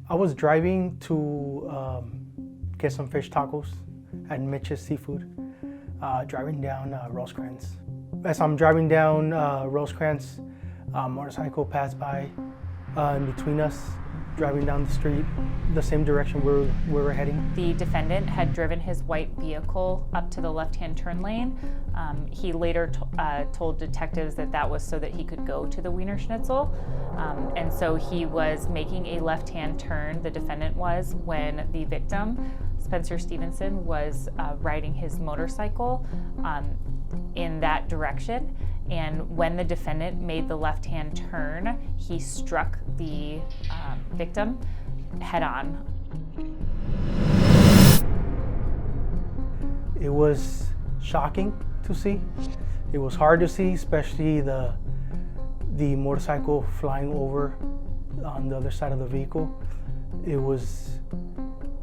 I was driving to get some fish tacos at Mitch's Seafood, driving down Rosecrans. As I'm driving down Rosecrans, a motorcycle passed by in between us, driving down the street, the same direction we were heading. The defendant had driven his white vehicle up to the left-hand turn lane. He later told detectives that that was so that he could go to the Wiener Schnitzel. And so he was making a left-hand turn, the defendant was, when the victim, Spencer Stevenson, was riding his motorcycle in that direction. And when the defendant made the left-hand turn, he struck the victim head-on. It was shocking to see. It was hard to see, especially the motorcycle flying over on the other side of the vehicle.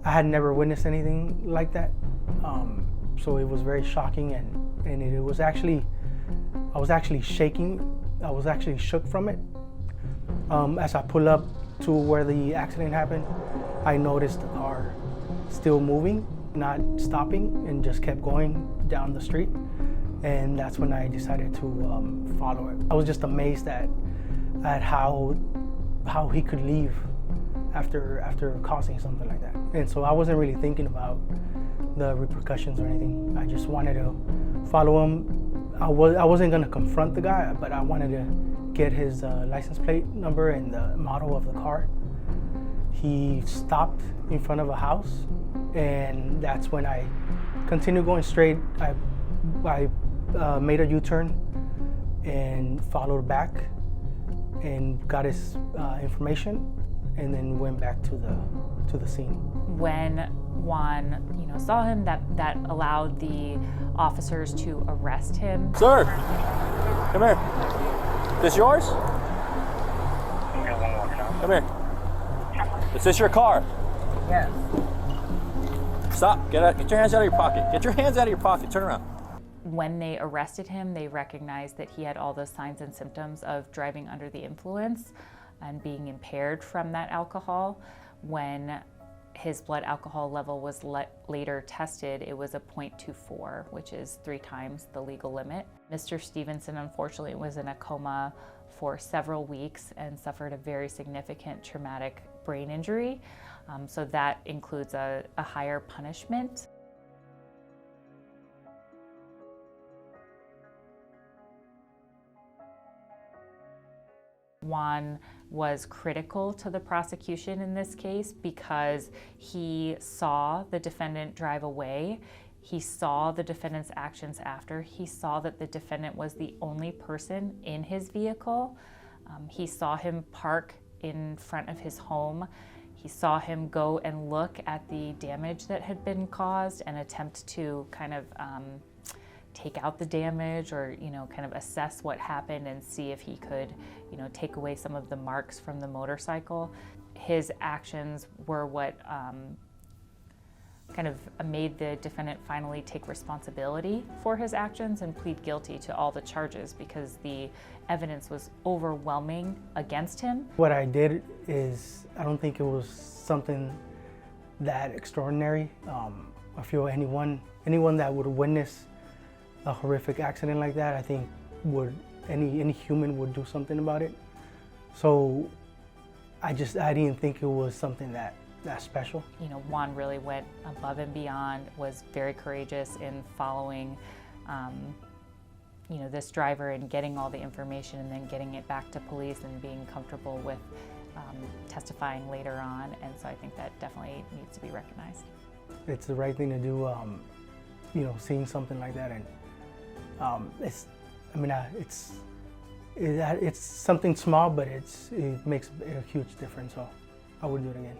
I had never witnessed anything like that. So it was very shocking, and it was actually, I was actually shaking. I was actually shook from it. As I pulled up to where the accident happened, I noticed the car still moving, not stopping, and just kept going down the street. And that's when I decided to follow it. I was just amazed at how he could leave after causing something like that. And so I wasn't really thinking about the repercussions or anything. I just wanted to follow him. I wasn't gonna confront the guy, but I wanted to get his license plate number and the model of the car. He stopped in front of a house, and that's when I continued going straight. I made a U-turn and followed back and got his information, and then went back to the scene. When Juan, saw him, that allowed the officers to arrest him. Sir, come here. This yours? Come here. Is this your car? Yes. Stop. Get your hands out of your pocket. Get your hands out of your pocket. Turn around. When they arrested him, they recognized that he had all the signs and symptoms of driving under the influence and being impaired from that alcohol. When his blood alcohol level was later tested, it was a 0.24, which is 3 times the legal limit. Mr. Stevenson, unfortunately, was in a coma for several weeks and suffered a very significant traumatic brain injury. So that includes a higher punishment. Juan was critical to the prosecution in this case because he saw the defendant drive away. He saw the defendant's actions after. He saw that the defendant was the only person in his vehicle. He saw him park in front of his home. He saw him go and look at the damage that had been caused and attempt to kind of take out the damage or, kind of assess what happened and see if he could, take away some of the marks from the motorcycle. His actions were what kind of made the defendant finally take responsibility for his actions and plead guilty to all the charges because the evidence was overwhelming against him. What I did is, I don't think it was something that extraordinary. I feel anyone that would witness a horrific accident like that, I think any human would do something about it. So I didn't think it was something that special. Juan really went above and beyond, was very courageous in following this driver and getting all the information and then getting it back to police and being comfortable with testifying later on. And so I think that definitely needs to be recognized. It's the right thing to do, seeing something like that, and it's something small, but it makes a huge difference. So I would do it again.